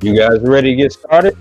You guys ready to get started?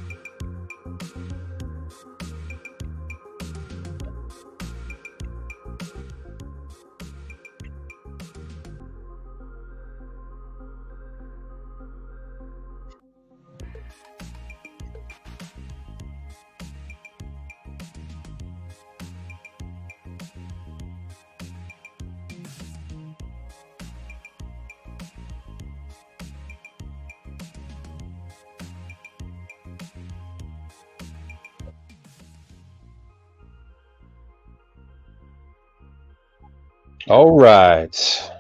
All right.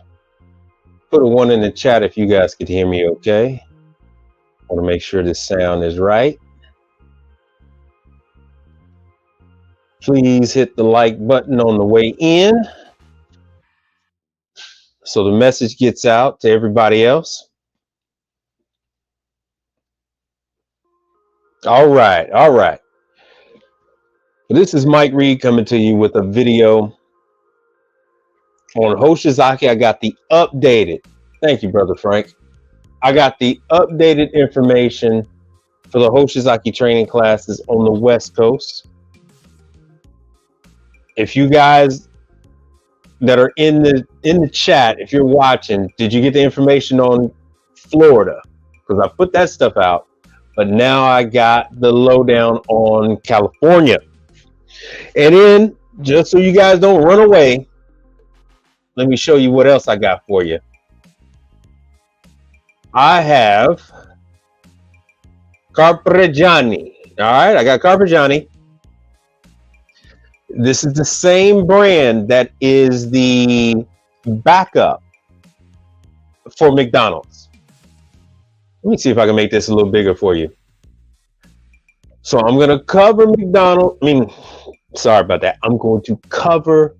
Put a 1 in the chat if you guys could hear me okay. I want to make sure the sound is right. Please hit the like button on the way in so the message gets out to everybody else. All right. All right. This is Mike Reed coming to you with a video on Hoshizaki. I got the updated. Thank you, Brother Frank. I got the updated information for the Hoshizaki training classes on the West Coast. If you guys that are in the chat, if you're watching, did you get the information on Florida? Because I put that stuff out, but now I got the lowdown on California. And then, just so you guys don't run away, let me show you what else I got for you. I have Carprigiani. All right, I got Carpigiani. This is the same brand that is the backup for McDonald's. Let me see if I can make this a little bigger for you. So I'm going to cover McDonald's. Sorry about that. I'm going to cover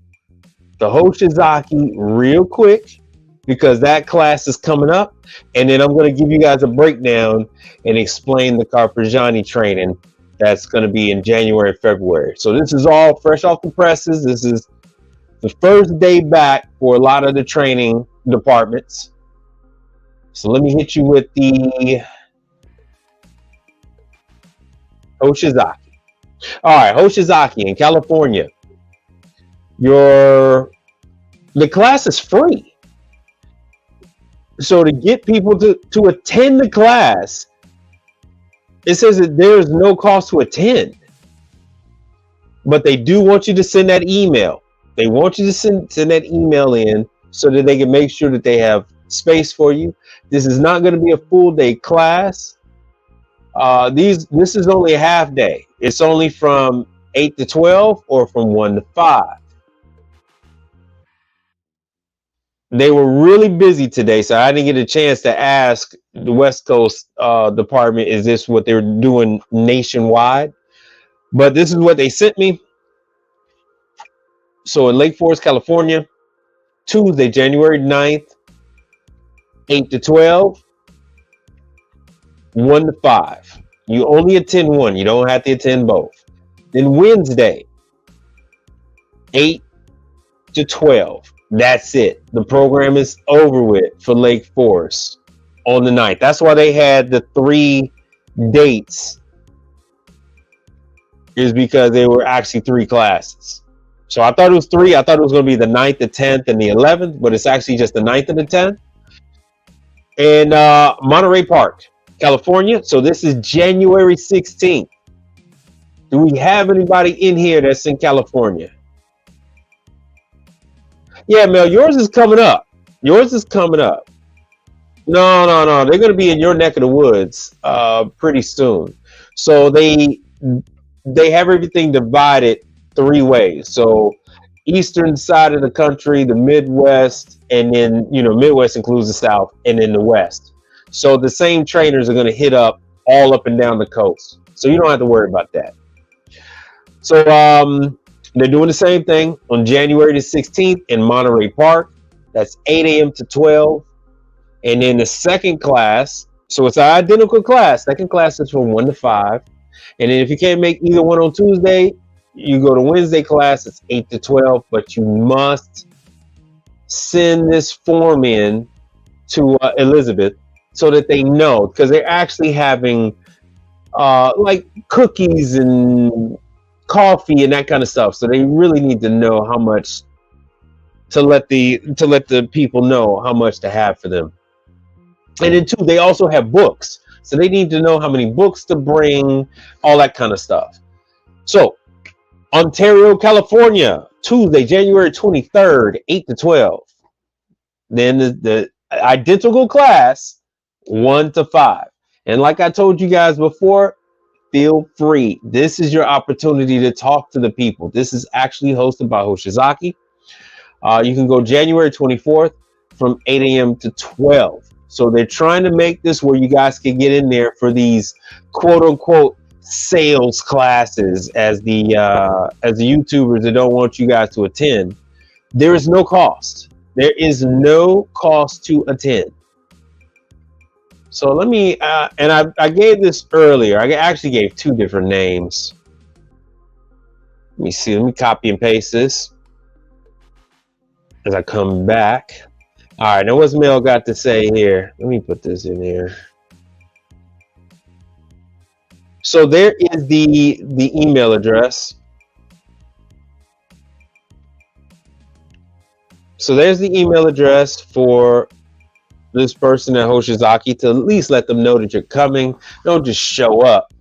the Hoshizaki real quick because that class is coming up. And then I'm going to give you guys a breakdown and explain the Carprigiani training that's going to be in January, February. So this is all fresh off the presses. This is the first day back for a lot of the training departments. So let me hit you with the Hoshizaki. All right, Hoshizaki in California. The class is free. So to get people to attend the class, it says that there's no cost to attend. But they do want you to send that email. They want you to send that email in so that they can make sure that they have space for you. This is not going to be a full day class. This is only a half day. It's only from 8 to 12 or from 1 to 5. They were really busy today, so I didn't get a chance to ask the West Coast department, is this what they're doing nationwide? But this is what they sent me. So in Lake Forest, California, Tuesday, January 9th, 8 to 12, 1 to 5. You only attend one. You don't have to attend both. Then Wednesday, 8 to 12. That's it. The program is over with for Lake Forest on the 9th. That's why they had the 3 dates, is because they were actually 3 classes. So I thought it was 3. I thought it was going to be the 9th, the 10th, and the 11th, but it's actually just the 9th and the 10th. And Monterey Park, California. So this is January 16th. Do we have anybody in here that's in California? Yeah, Mel, yours is coming up. Yours is coming up. No. They're going to be in your neck of the woods pretty soon. So they have everything divided 3 ways. So eastern side of the country, the Midwest, and then, Midwest includes the South, and then the West. So the same trainers are going to hit up all up and down the coast. So you don't have to worry about that. So they're doing the same thing on January the 16th in Monterey Park. That's 8 a.m. to 12. And then the second class, so it's an identical class. Second class is from 1 to 5. And then if you can't make either one on Tuesday, you go to Wednesday class. It's 8 to 12. But you must send this form in to Elizabeth so that they know, because they're actually having like cookies and coffee and that kind of stuff. So they really need to know how much to let the people know how much to have for them. And then 2, they also have books. So they need to know how many books to bring, all that kind of stuff. So Ontario, California, Tuesday, January 23rd, 8 to 12. Then the identical class, 1 to 5. And like I told you guys before, feel free. This is your opportunity to talk to the people. This is actually hosted by Hoshizaki. You can go January 24th from 8 a.m. to 12. So they're trying to make this where you guys can get in there for these quote unquote sales classes, as the YouTubers that don't want you guys to attend. There is no cost. There is no cost to attend. So let me, and I gave this earlier. I actually gave two different names. Let me see. Let me copy and paste this as I come back. All right, now what's Mel got to say here? Let me put this in here. So there is the email address. So there's the email address for this person at Hoshizaki to at least let them know that you're coming. Don't just show up.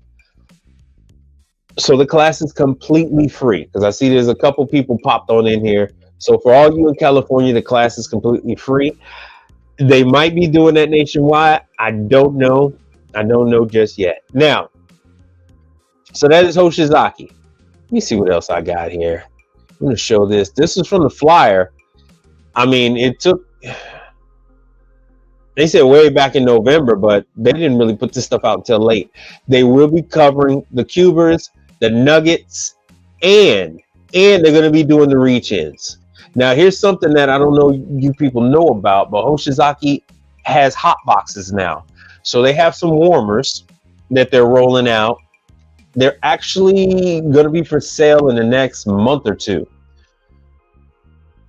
So the class is completely free, because I see there's a couple people popped on in here. So for all you in California, the class is completely free. They might be doing that nationwide. I don't know. I don't know just yet. Now, so that is Hoshizaki. Let me see what else I got here. I'm going to show this. This is from the flyer. I mean, it took, they said way back in November, but they didn't really put this stuff out until late. They will be covering the cubers, the nuggets, and they're going to be doing the reach-ins. Now, here's something that I don't know you people know about, but Hoshizaki has hot boxes now. So they have some warmers that they're rolling out. They're actually going to be for sale in the next month or two.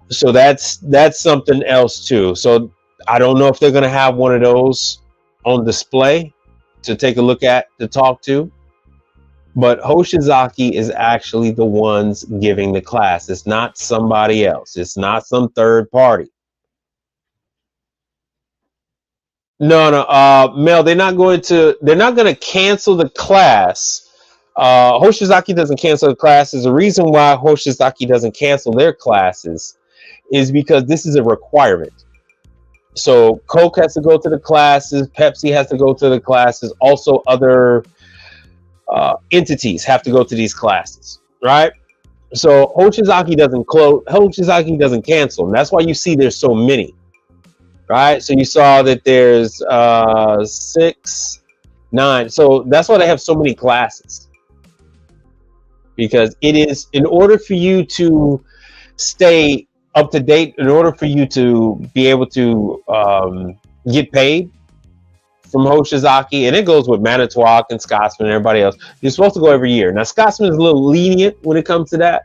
So that's something else too. So I don't know if they're going to have one of those on display to take a look at, to talk to. But Hoshizaki is actually the ones giving the class. It's not somebody else. It's not some third party. No, Mel, they're not going to cancel the class. Hoshizaki doesn't cancel the classes. The reason why Hoshizaki doesn't cancel their classes is because this is a requirement. So Coke has to go to the classes, Pepsi has to go to the classes, also other entities have to go to these classes, right? So Hoshizaki doesn't close, Hoshizaki doesn't cancel, and that's why you see there's so many, right? So you saw that there's 6, 9, so that's why they have so many classes, because it is, in order for you to stay up to date, in order for you to be able to get paid from Hoshizaki, and it goes with Manitowoc and Scotsman and everybody else. You're supposed to go every year. Now, Scotsman is a little lenient when it comes to that,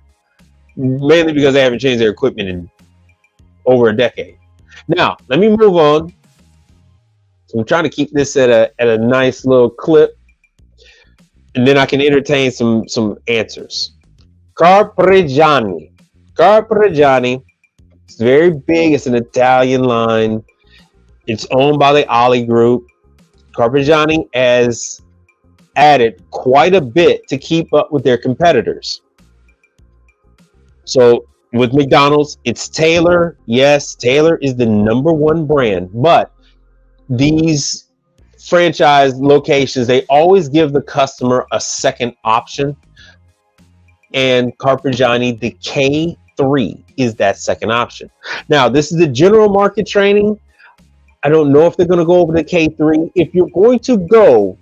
mainly because they haven't changed their equipment in over a decade. Now, let me move on. So I'm trying to keep this at a nice little clip, and then I can entertain some answers. Carprigiani. Carprigiani. It's very big. It's an Italian line. It's owned by the Ali Group. Carpigiani has added quite a bit to keep up with their competitors. So with McDonald's, it's Taylor. Yes, Taylor is the #1 brand, but these franchise locations, they always give the customer a second option. And Carpigiani, the K3 is that second option. Now, this is the general market training. I don't know if they're going to go over the K3. If you're going to go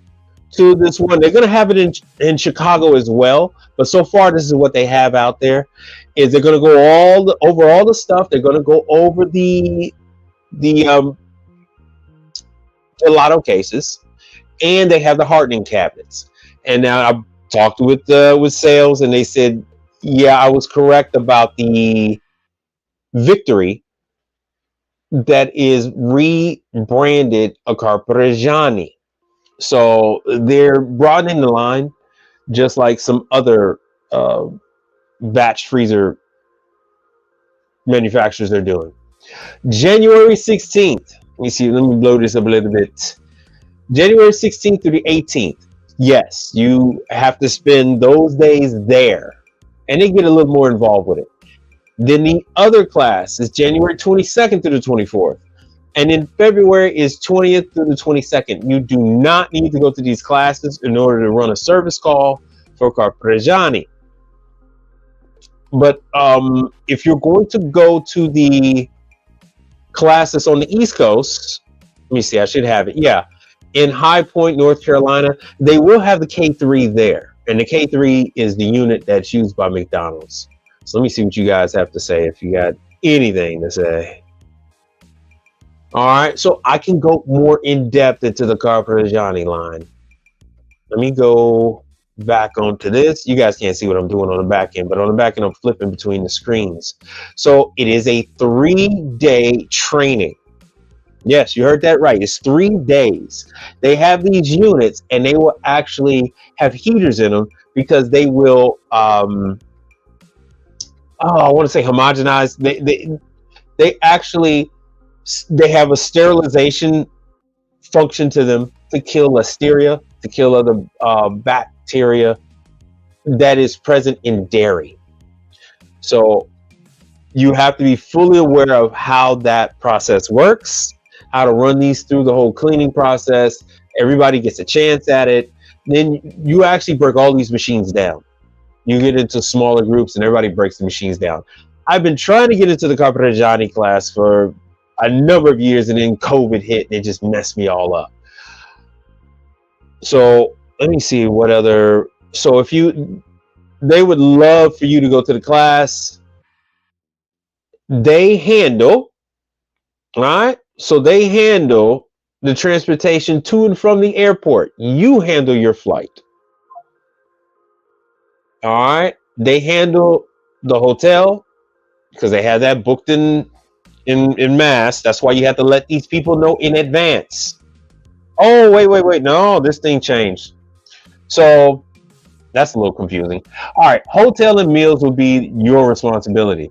to this one, they're going to have it in Chicago as well. But so far, this is what they have out there. Is they're going to go over all the stuff. They're going to go over the lotto cases, and they have the hardening cabinets. And now I talked with sales, and they said, yeah, I was correct about the Victory that is rebranded a Carprigiani. So they're broadening the line, just like some other batch freezer manufacturers are doing. January 16th. Let me see. Let me blow this up a little bit. January 16th through the 18th. Yes, you have to spend those days there, and they get a little more involved with it. Then the other class is January 22nd through the 24th. And in February is 20th through the 22nd. You do not need to go to these classes in order to run a service call for Carprigiani. But if you're going to go to the classes on the East Coast, let me see, I should have it. Yeah, in High Point, North Carolina, they will have the K3 there, and the K3 is the unit that's used by McDonald's. So let me see what you guys have to say, if you got anything to say. All right, so I can go more in depth into the Carprigiani line. Let me go back onto this. You guys can't see what I'm doing on the back end, but on the back end, I'm flipping between the screens. So it is a 3-day training. Yes, you heard that right. It's 3 days. They have these units, and they will actually have heaters in them because they will. I want to say homogenize. They actually they have a sterilization function to them to kill listeria, to kill other bacteria that is present in dairy. So you have to be fully aware of how that process works, how to run these through the whole cleaning process. Everybody gets a chance at it. Then you actually break all these machines down. You get into smaller groups and everybody breaks the machines down. I've been trying to get into the Carpigiani class for a number of years, and then COVID hit and it just messed me all up. So let me see what other. So if you, they would love for you to go to the class. They handle, all right? So they handle the transportation to and from the airport. You handle your flight. All right. They handle the hotel because they have that booked in mass. That's why you have to let these people know in advance. Oh, wait. No, this thing changed. So that's a little confusing. All right. Hotel and meals will be your responsibility.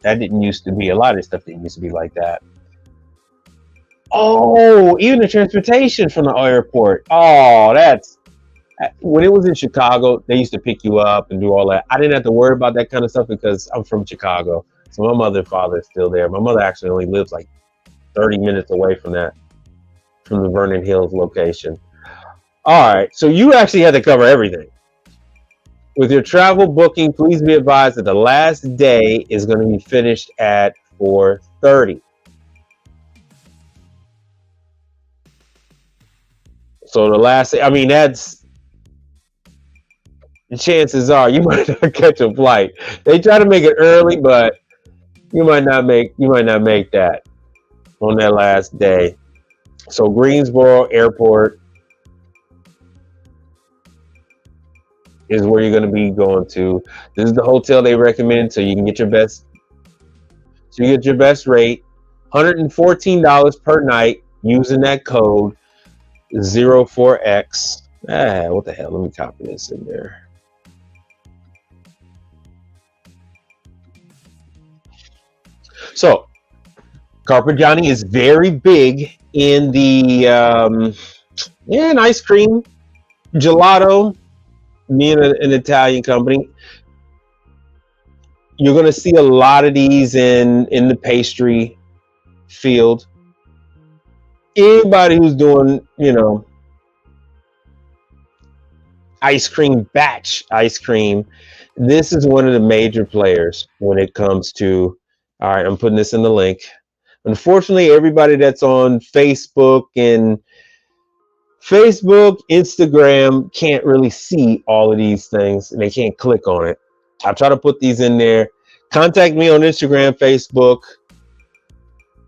That didn't used to be. A lot of this stuff didn't used to be like that. Oh, even the transportation from the airport. Oh, that's when it was in Chicago, they used to pick you up and do all that. I didn't have to worry about that kind of stuff because I'm from Chicago. So my mother and father is still there. My mother actually only lives like 30 minutes away from that, from the Vernon Hills location. All right. So you actually had to cover everything. With your travel booking, please be advised that the last day is going to be finished at 4:30. So the last, I mean, that's, the chances are you might not catch a flight. They try to make it early, but you might not make that on that last day. So Greensboro Airport is where you're going to be going to. This is the hotel they recommend, so you can get your best. So you get your best rate, $114 per night, using that code 04X. What the hell? Let me copy this in there. So Carpigiani is very big in the in ice cream, gelato, being an Italian company. You're going to see a lot of these in the pastry field. Anybody who's doing, ice cream, batch ice cream, this is one of the major players when it comes to, all right, I'm putting this in the link. Unfortunately, everybody that's on Facebook, Instagram can't really see all of these things, and they can't click on it. I'll try to put these in there. Contact me on Instagram, Facebook,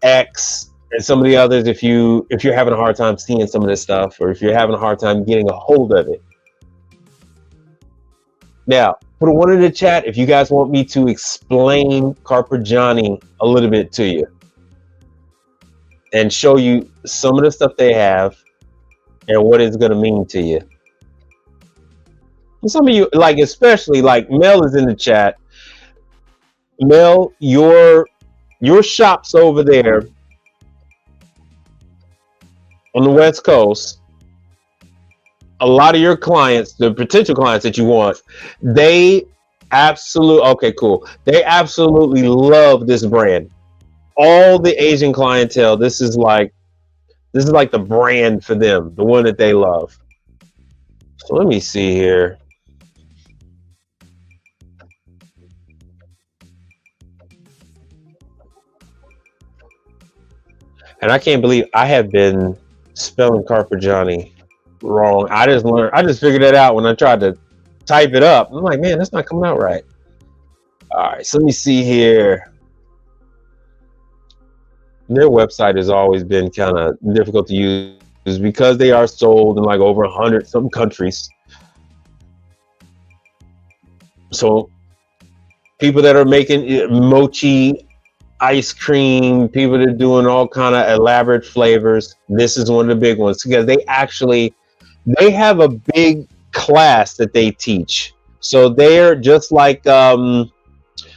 X, and some of the others if you're having a hard time seeing some of this stuff, or if you're having a hard time getting a hold of it. Now, put a one in the chat if you guys want me to explain Carpigiani a little bit to you and show you some of the stuff they have and what it's going to mean to you. And some of you, like, especially like Mel is in the chat. Mel, your shops over there on the West Coast, a lot of your clients, the potential clients that you want, they absolutely love this brand. All the Asian clientele, this is like the brand for them, the one that they love. So let me see here. And I can't believe I have been spelling Carpigiani wrong. I just figured it out when I tried to type it up. I'm like, man, that's not coming out right. All right, so let me see here. Their website has always been kind of difficult to use because they are sold in like over 100 some countries. So people that are making mochi ice cream, people that are doing all kind of elaborate flavors, this is one of the big ones because they have a big class that they teach. So they're just like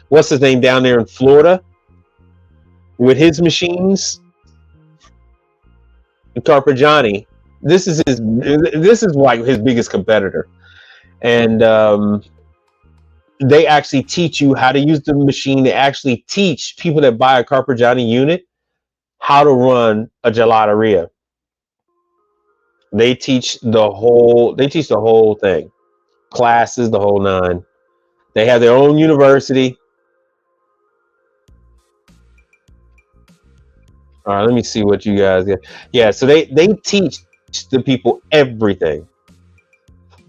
what's his name down there in Florida with his machines, Carprigiani. This is like his biggest competitor, and they actually teach you how to use the machine. They actually teach people that buy a Carpigiani unit how to run a gelateria. They teach the whole thing, classes, the whole nine. They have their own university. All right, let me see what you guys get. Yeah, so they teach the people everything.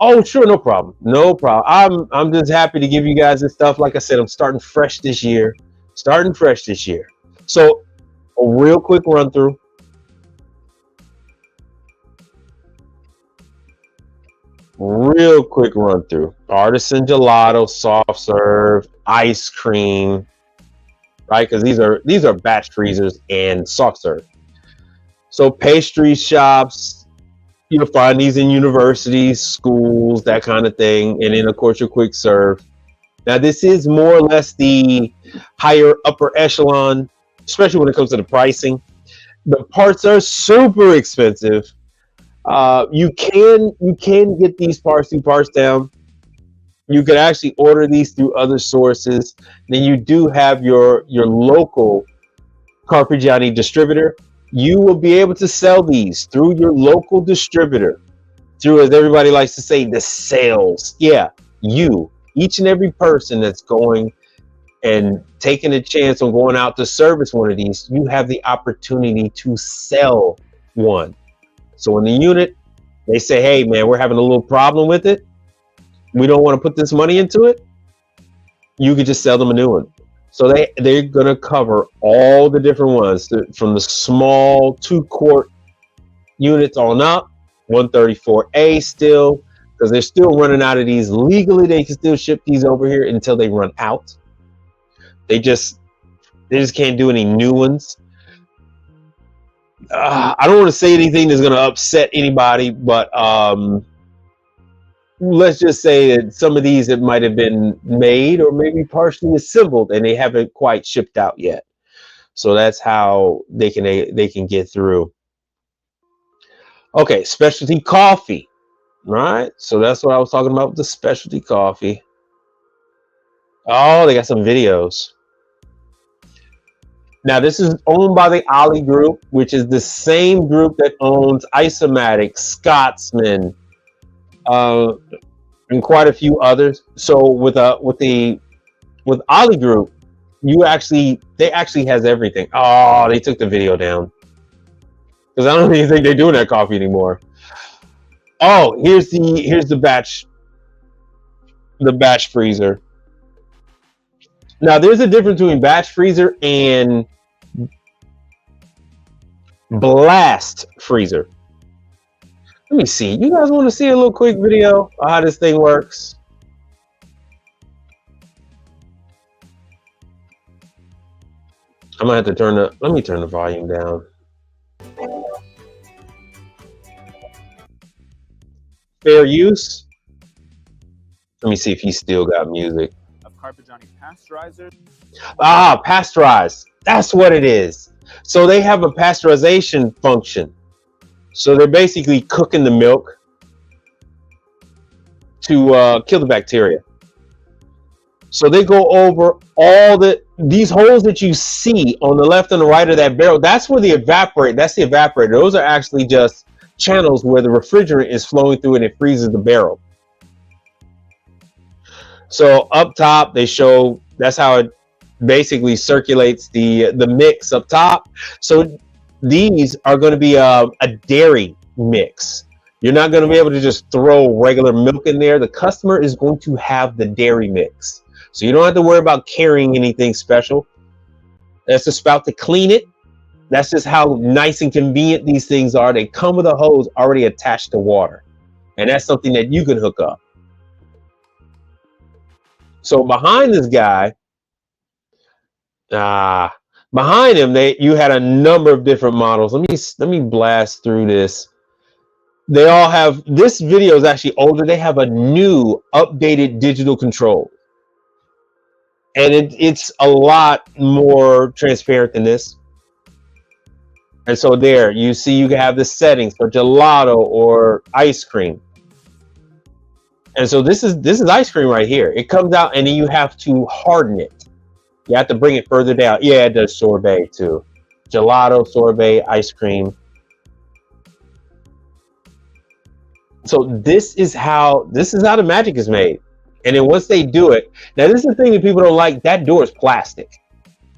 Oh, sure, no problem. No problem. I'm just happy to give you guys this stuff. Like I said, I'm starting fresh this year. Starting fresh this year. So a real quick run through. Real quick run through. Artisan gelato, soft serve, ice cream, right? Because these are batch freezers and soft serve. So pastry shops, you'll find these in universities, schools, that kind of thing, and then of course your quick serve. Now this is more or less the higher upper echelon, especially when it comes to the pricing. The parts are super expensive. You can get these parts through Parts Down. You could actually order these through other sources. Then you do have your local Carpigiani distributor. You will be able to sell these through your local distributor, through, as everybody likes to say, the sales. Yeah, each and every person that's going and taking a chance on going out to service one of these, you have the opportunity to sell one. So in the unit, they say, hey, man, we're having a little problem with it. We don't want to put this money into it. You could just sell them a new one. So they're going to cover all the different ones, from the small 2-quart units on up, 134A still, because they're still running out of these. Legally, they can still ship these over here until they run out. They just can't do any new ones. I don't want to say anything that's going to upset anybody, but let's just say that some of these, it might have been made or maybe partially assembled and they haven't quite shipped out yet. So that's how they can get through. Okay, specialty coffee, right? So that's what I was talking about with the specialty coffee. Oh, they got some videos. Now, this is owned by the Ali Group, which is the same group that owns Isomatic, Scotsman, and quite a few others. So with Ali Group, they actually has everything. Oh, they took the video down because I don't even think they're doing that coffee anymore. Oh, here's the batch freezer. Now, there's a difference between batch freezer and blast freezer. Let me see. You guys want to see a little quick video of how this thing works? I'm gonna have to let me turn the volume down. Fair use. Let me see if he's still got music. Of Carpigiani pasteurizers. Ah, pasteurized. That's what it is. So they have a pasteurization function. So they're basically cooking the milk to kill the bacteria. So they go over all these holes that you see on the left and the right of that barrel. That's where the evaporator. That's the evaporator. Those are actually just channels where the refrigerant is flowing through and it freezes the barrel. So up top, they show that's how it basically circulates the mix up top. So These are going to be a dairy mix. You're not going to be able to just throw regular milk in there. The customer is going to have the dairy mix. So you don't have to worry about carrying anything special. That's the spout to clean it. That's just how nice and convenient these things are. They come with a hose already attached to water. And that's something that you can hook up. So behind this guy, behind him, you had a number of different models. Let me blast through this. They all have, this video is actually older. They have a new updated digital control. And it's a lot more transparent than this. And so there, you see you can have the settings for gelato or ice cream. And so this is ice cream right here. It comes out and then you have to harden it. You have to bring it further down. Yeah, it does sorbet too. Gelato, sorbet, ice cream. So this is how the magic is made. And then once they do it, now this is the thing that people don't like. That door is plastic.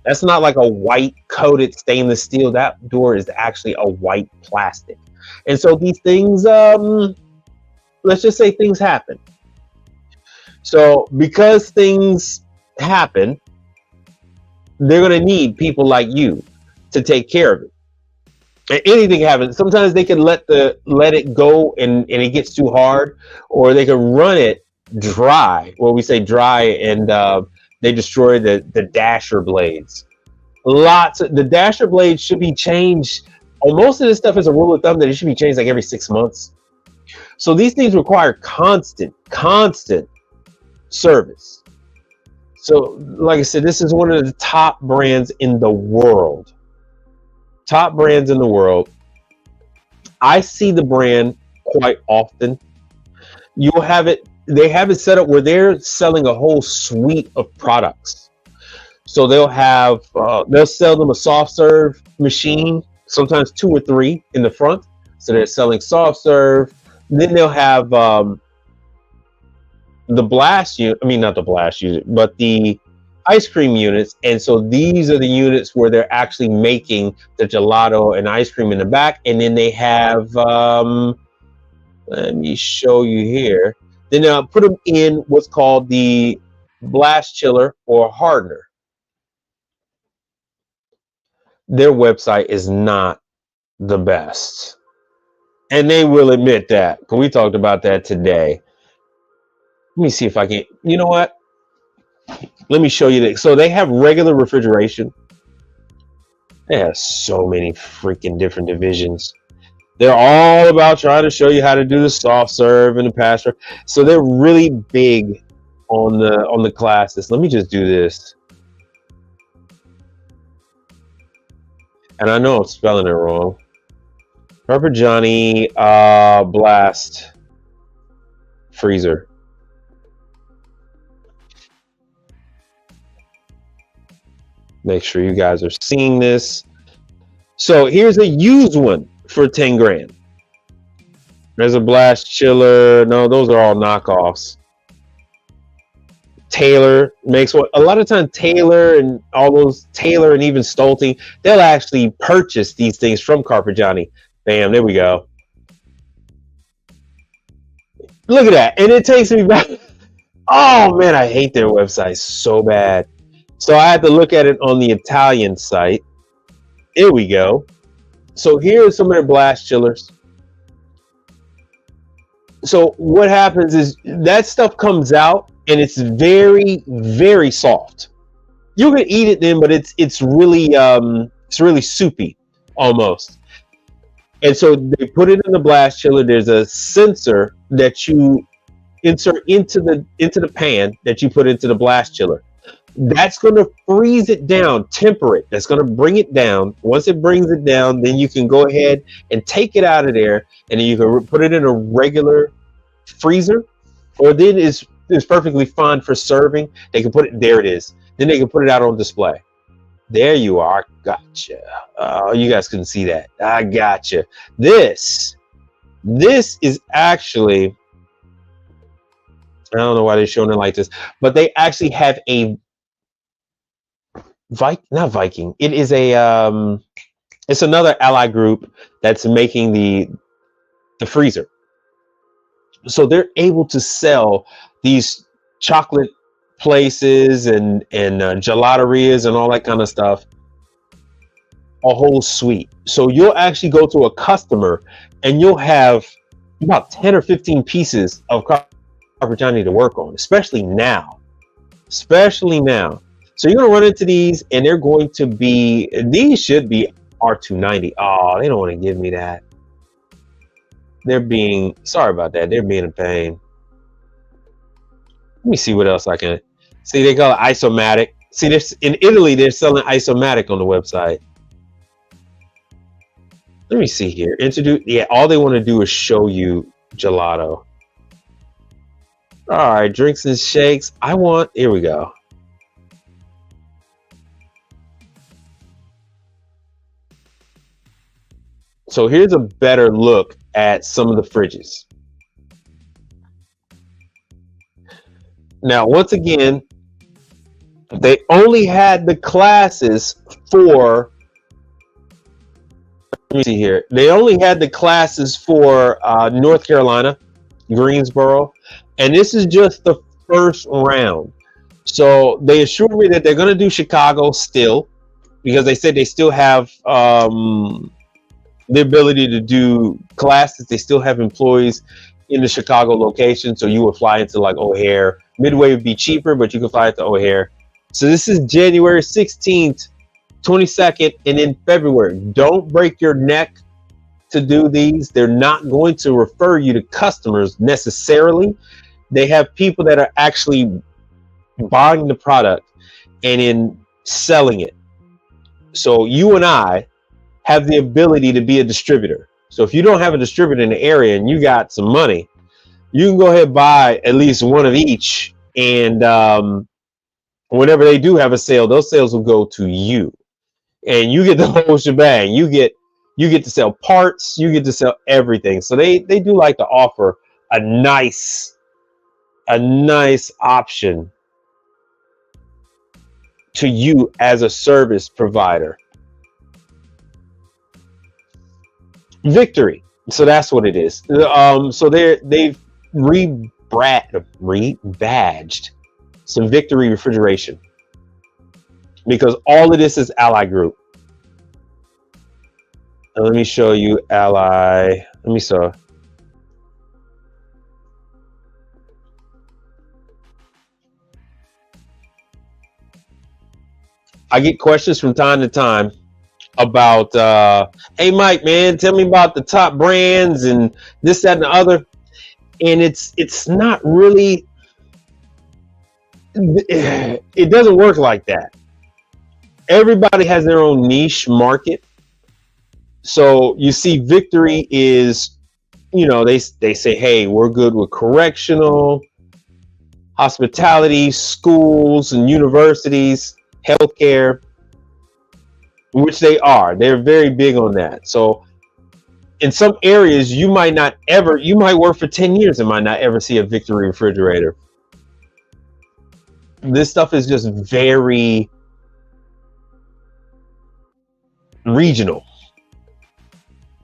That's not like a white coated stainless steel. That door is actually a white plastic. And so these things, let's just say things happen. So because things happen, they're going to need people like you to take care of it. And anything happens. Sometimes they can let it go and it gets too hard, or they can run it dry. Well, we say dry, and they destroy the dasher blades. The dasher blades should be changed. Most of this stuff is a rule of thumb that it should be changed like every 6 months. So these things require constant service. So like I said, this is one of the top brands in the world. Top brands in the world. I see the brand quite often. You'll have it. They have it set up where they're selling a whole suite of products. So they'll sell them a soft serve machine, sometimes 2 or 3 in the front. So they're selling soft serve. Then they'll have the blast unit. I mean, not the blast unit, but the ice cream units. And so these are the units where they're actually making the gelato and ice cream in the back. And then they have, let me show you here. Then they'll put them in what's called the blast chiller or hardener. Their website is not the best. And they will admit that. We talked about that today. Let me see if I can, you know what? Let me show you this. So they have regular refrigeration. They have so many freaking different divisions. They're all about trying to show you how to do the soft serve and the pass serve. So they're really big on the classes. Let me just do this. And I know I'm spelling it wrong. Carpigiani blast freezer. Make sure you guys are seeing this. So here's a used one for 10 grand. There's a blast chiller. No, those are all knockoffs. Taylor makes what a lot of times Taylor and all those Taylor and even Stolte, they'll actually purchase these things from Carpigiani. Bam, there we go. Look at that. And it takes me back. Oh man, I hate their website so bad. So I had to look at it on the Italian site. Here we go. So here are some of their blast chillers. So what happens is that stuff comes out and it's very, very soft. You can eat it then, but it's really soupy almost. And so they put it in the blast chiller. There's a sensor that you insert into the pan that you put into the blast chiller. That's going to freeze it down, temper it. That's going to bring it down. Once it brings it down, then you can go ahead and take it out of there, and then you can put it in a regular freezer, or then it's perfectly fine for serving. They can put it, there it is. Then they can put it out on display. There you are. Gotcha. You guys couldn't see that. I gotcha. This is actually, I don't know why they're showing it like this, but they actually have a not Viking. It is a It's another ally group that's making the freezer. So they're able to sell these chocolate places and gelaterias and all that kind of stuff, a whole suite. So you'll actually go to a customer and you'll have about 10 or 15 pieces of Carprigiani to work on, especially now. Especially now. So you're going to run into these and they're going to be, these should be R290. Oh, they don't want to give me that. They're being, sorry about that. They're being a pain. Let me see what else I can see. They call it isomatic. See, this in Italy, they're selling isomatic on the website. Let me see here. Introduce, yeah, all they want to do is show you gelato. All right, drinks and shakes. Here we go. So here's a better look at some of the fridges. Now, once again, they only had the classes for, let me see here. They only had the classes for North Carolina, Greensboro, and this is just the first round. So they assured me that they're going to do Chicago still, because they said they still have the ability to do classes. They still have employees in the Chicago location, so you would fly into like O'Hare. Midway would be cheaper, but you can fly into O'Hare. So this is January 16th, 22nd, and in February. Don't break your neck to do these. They're not going to refer you to customers necessarily. They have people that are actually buying the product and in selling it. So you and I have the ability to be a distributor. So if you don't have a distributor in the area and you got some money, you can go ahead and buy at least one of each. And whenever they do have a sale, those sales will go to you. And you get the whole shebang. You get to sell parts, you get to sell everything. So they do like to offer a nice option to you as a service provider. Victory. So that's what it is. So they've rebadged some Victory refrigeration, because all of this is Ally Group. And let me show you Ally. Let me show. I get questions from time to time about, hey Mike, man, tell me about the top brands and this, that, and the other. And it's not really, it doesn't work like that. Everybody has their own niche market. So you see, Victory is, they say, hey, we're good with correctional, hospitality, schools and universities, healthcare, which they are. They're very big on that. So in some areas, you might work for 10 years and might not ever see a Victory refrigerator. This stuff is just very regional.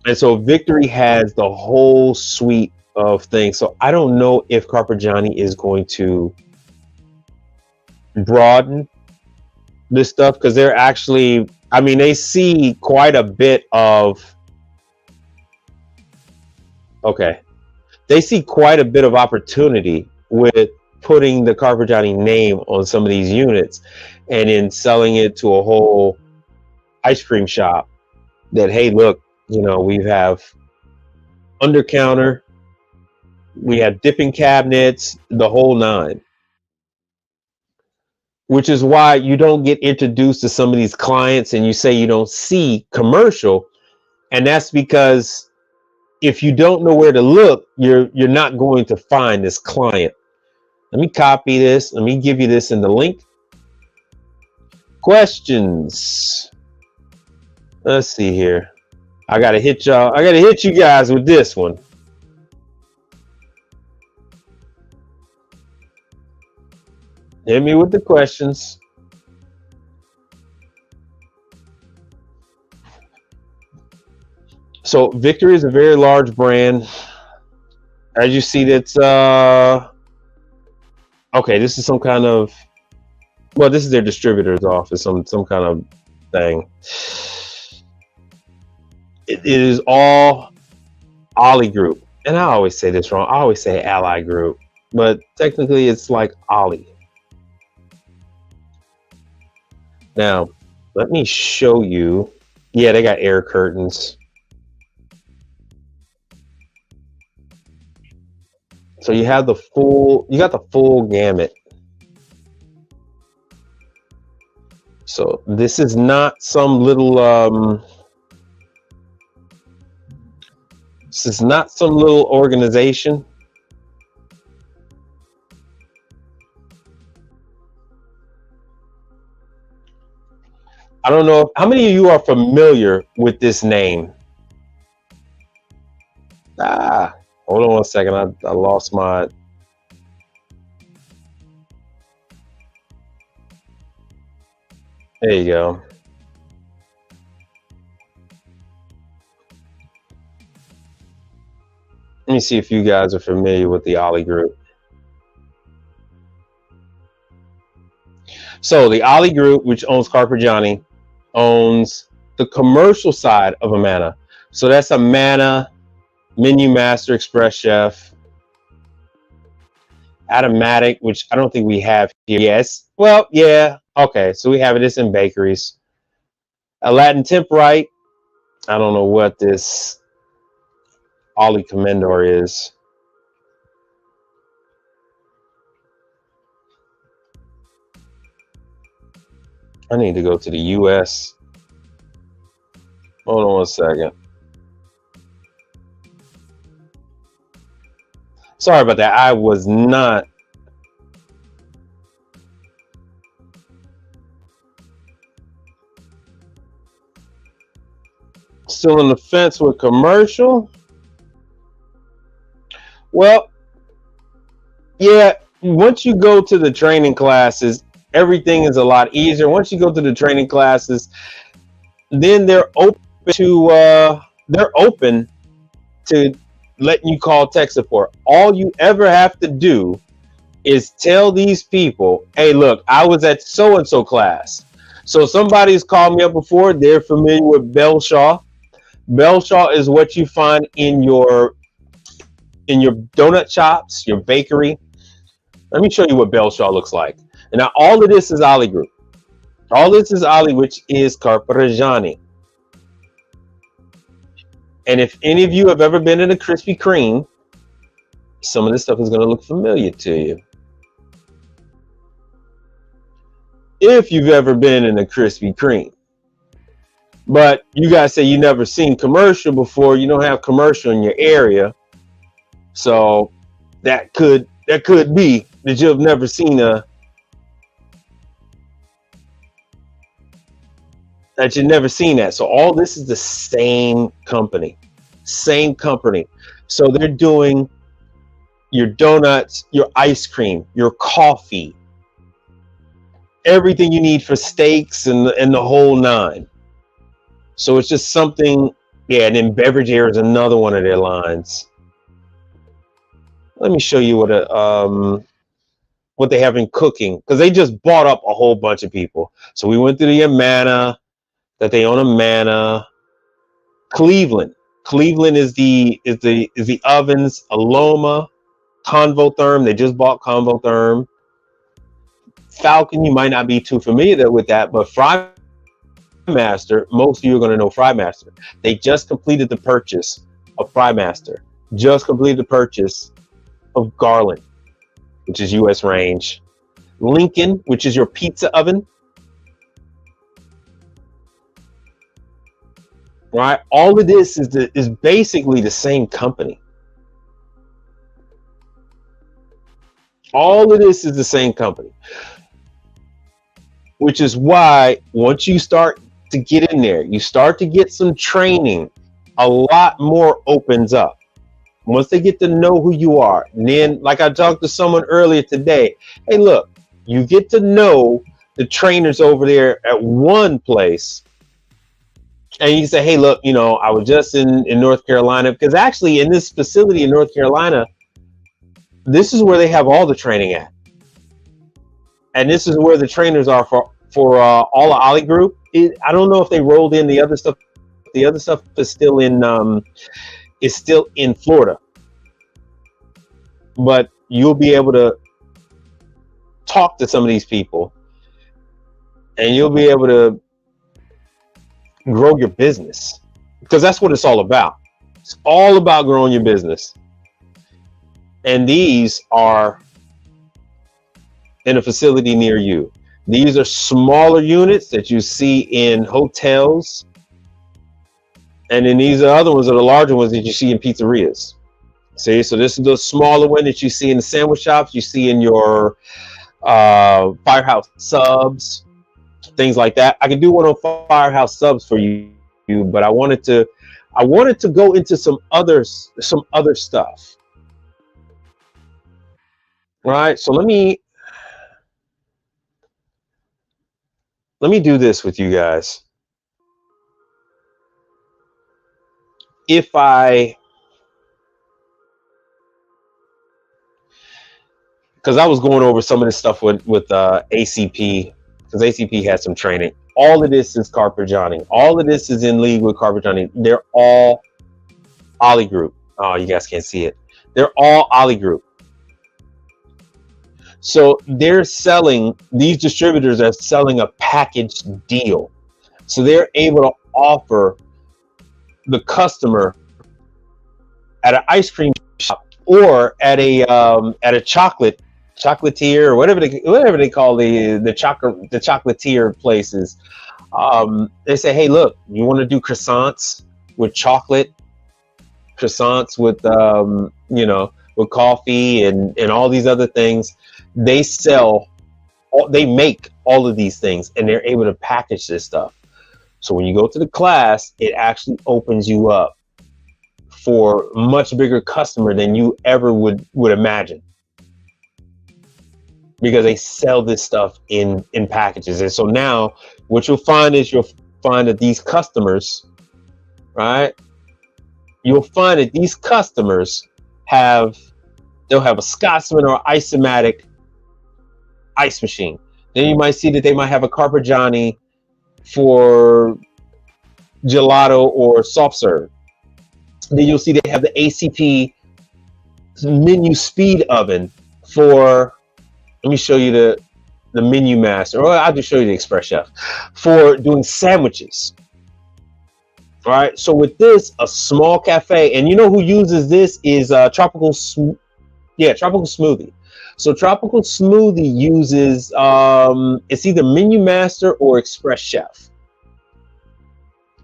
And so Victory has the whole suite of things. So I don't know if Carpigiani is going to broaden this stuff, because they're actually, they see quite a bit of, they see quite a bit of opportunity with putting the Carpigiani name on some of these units and in selling it to a whole ice cream shop that, hey, look, we have under counter, we have dipping cabinets, the whole nine. Which is why you don't get introduced to some of these clients and you say you don't see commercial. And that's because if you don't know where to look, you're not going to find this client. Let me copy this. Let me give you this in the link. Questions. Let's see here. I gotta hit y'all. I gotta hit you guys with this one. Hit me with the questions. So Victory is a very large brand. As you see, that's okay. This is some kind of, well, this is their distributor's office, some kind of thing. It is all Ollie Group, and I always say this wrong. I always say Ally Group, but technically it's like Ollie. Now, let me show you. Yeah, they got air curtains. So you have the full, you got the full gamut. So this is not some little this is not some little organization. I don't know how many of you are familiar with this name. Hold on one second. I lost my. There you go. Let me see if you guys are familiar with the Ollie Group. So the Ollie Group, which owns Carprigiani, owns the commercial side of Amana. So that's Amana, Menu Master, Express Chef, Automatic, which I don't think we have here. Yes. Well, yeah. Okay. So we have it. It's in bakeries. Aladdin Temperite. I don't know what this Ollie Commendor is. I need to go to the US. Hold on one second. Sorry about that. I was not. Still on the fence with commercial. Well, yeah, once you go to the training classes, everything is a lot easier. Once you go to the training classes, then they're open to letting you call tech support. All you ever have to do is tell these people, hey, look, I was at so-and-so class. So somebody's called me up before. They're familiar with Belshaw. Belshaw is what you find in your donut shops, your bakery. Let me show you what Belshaw looks like. And now all of this is Ollie Group. All this is Ollie, which is Carprigiani. And if any of you have ever been in a Krispy Kreme, some of this stuff is going to look familiar to you. If you've ever been in a Krispy Kreme. But you guys say you never seen commercial before. You don't have commercial in your area. So that could be that you've never seen that you've never seen that. So all this is the same company. So they're doing your donuts, your ice cream, your coffee, everything you need for steaks and the whole nine. So it's just something, yeah, and then Beverage Air is another one of their lines. Let me show you what they have in cooking, because they just bought up a whole bunch of people. So we went through the Amana, that they own Amana. Cleveland is the ovens. Aloma, Convotherm, they just bought Convotherm. Falcon, you might not be too familiar with that, but Frymaster, most of you are going to know Frymaster. They just completed the purchase of Frymaster. Just completed the purchase of Garland, which is US range. Lincoln, which is your pizza oven. Right? All of this is basically the same company. All of this is the same company. Which is why once you start to get in there, you start to get some training, a lot more opens up. Once they get to know who you are, and then like I talked to someone earlier today, hey, look, you get to know the trainers over there at one place. And you can say, hey, look, I was just in North Carolina, because actually in this facility in North Carolina, this is where they have all the training at. And this is where the trainers are for all the Ollie group. I don't know if they rolled in the other stuff. The other stuff is still in Florida, but you'll be able to talk to some of these people, and you'll be able to grow your business, because that's what it's all about. It's all about growing your business. And these are in a facility near you. These are smaller units that you see in hotels. And then these are other ones are the larger ones that you see in pizzerias. See, so this is the smaller one that you see in the sandwich shops, you see in your Firehouse Subs, things like that. I can do one on Firehouse Subs for you, but I wanted to go into some other stuff. All right, so let me do this with you guys. Because I was going over some of this stuff with ACP, because ACP has some training. All of this is Carpigiani. All of this is in league with Carpigiani. They're all Ollie Group. Oh, you guys can't see it. They're all Ollie Group. So these distributors are selling a package deal. So they're able to offer the customer at an ice cream shop or at a chocolatier or whatever they call the chocolatier places. They say, hey, look, you want to do croissants with chocolate, croissants with with coffee and all these other things. They make all of these things, and they're able to package this stuff. So when you go to the class, it actually opens you up for a much bigger customer than you ever would imagine, because they sell this stuff in packages. And so now what you'll find that these customers, right? You'll find that these customers they'll have a Scotsman or Ice-O-Matic ice machine. Then you might see that they might have a Carpigiani for gelato or soft serve. Then you'll see they have the ACP menu speed oven for, let me show you the menu master, or I'll just show you the Express Chef for doing sandwiches. All right, so with this, a small cafe, and you know who uses this is Tropical Smoothie. So Tropical Smoothie uses it's either Menu Master or Express Chef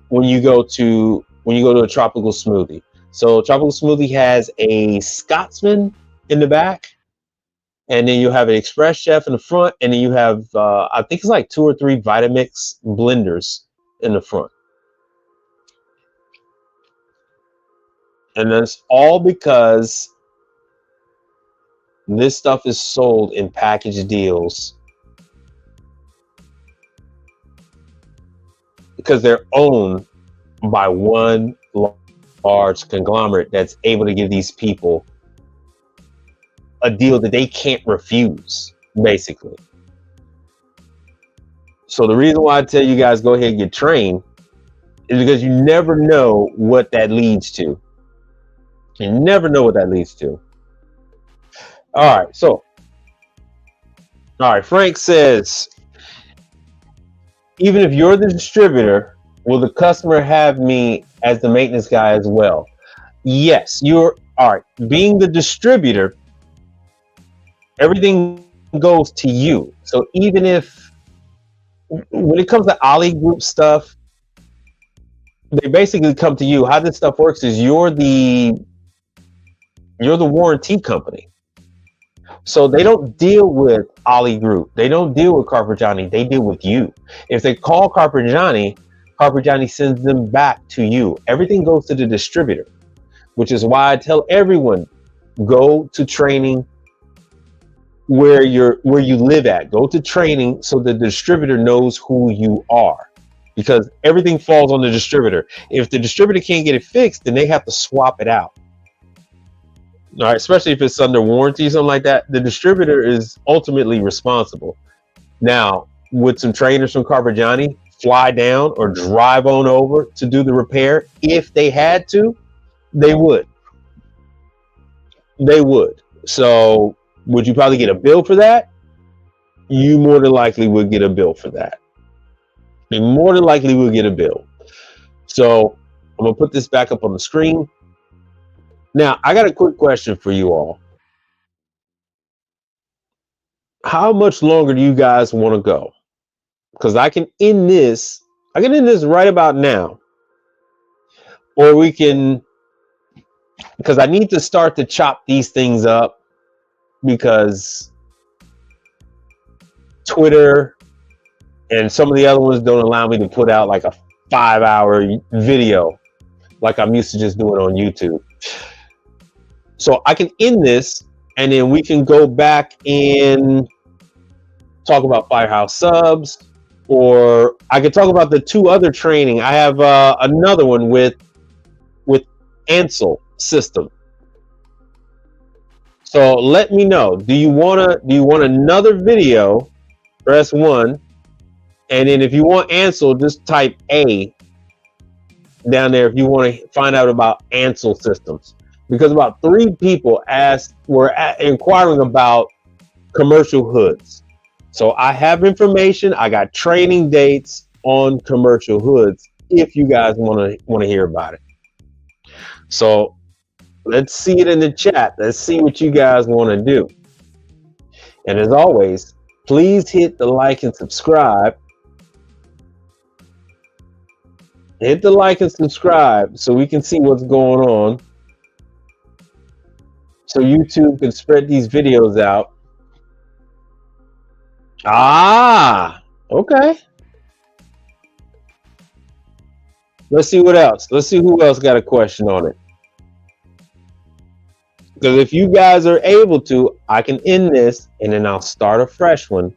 when you go to a Tropical Smoothie. So Tropical Smoothie has a Scotsman in the back, and then you have an Express Chef in the front, and then you have I think it's like 2 or 3 Vitamix blenders in the front. And that's all because this stuff is sold in package deals, because they're owned by one large conglomerate that's able to give these people a deal that they can't refuse, basically. So the reason why I tell you guys go ahead and get trained is because you never know what that leads to. You never know what that leads to. All right, so, all right, Frank says, even if you're the distributor, will the customer have me as the maintenance guy as well? Yes, all right, being the distributor, everything goes to you. So even if, when it comes to Ollie Group stuff, they basically come to you. How this stuff works is you're the warranty company. So they don't deal with Ollie Group. They don't deal with Carpigiani. They deal with you. If they call Carpigiani, Carpigiani sends them back to you. Everything goes to the distributor, which is why I tell everyone, go to training where you live at. Go to training so the distributor knows who you are. because everything falls on the distributor. If the distributor can't get it fixed, then they have to swap it out. All right, especially if it's under warranty, something like that, the distributor is ultimately responsible. Now, would some trainers from Carpigiani fly down or drive on over to do the repair? If they had to, they would. They would. So would you probably get a bill for that? You more than likely would get a bill for that. You more than likely will get a bill. So I'm going to put this back up on the screen. Now, I got a quick question for you all. How much longer do you guys want to go? Because I can end this right about now. Or we can, because I need to start to chop these things up, because Twitter and some of the other ones don't allow me to put out like a 5-hour video like I'm used to just doing on YouTube. So I can end this, and then we can go back and talk about Firehouse subs, or I could talk about the 2 other training. I have another one with Ansel system. So let me know. Do you want another video? Press 1, and then if you want Ansel, just type A down there if you want to find out about Ansel systems. Because about 3 people were inquiring about commercial hoods. So I have information. I got training dates on commercial hoods if you guys want to hear about it. So let's see it in the chat. Let's see what you guys want to do. And as always, please hit the like and subscribe. Hit the like and subscribe so we can see what's going on, so YouTube can spread these videos out. Okay. Let's see what else. Let's see who else got a question on it. Because if you guys are able to, I can end this and then I'll start a fresh one.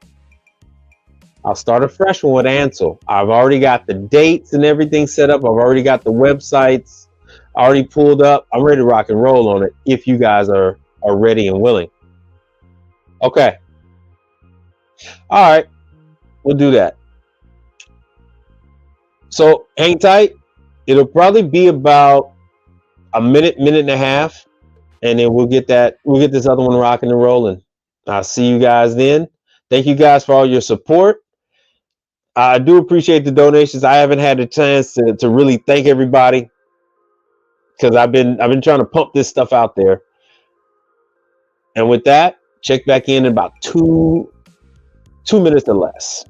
I'll start a fresh one with Ansel. I've already got the dates and everything set up. I've already got the websites already pulled up. I'm ready to rock and roll on it if you guys are ready and willing. Okay. All right. We'll do that. So hang tight. It'll probably be about a minute and a half, and then we'll get this other one rocking and rolling. I'll see you guys then. Thank you guys for all your support. I do appreciate the donations. I haven't had a chance to really thank everybody, because I've been trying to pump this stuff out there. And with that, check back in about 2 minutes or less.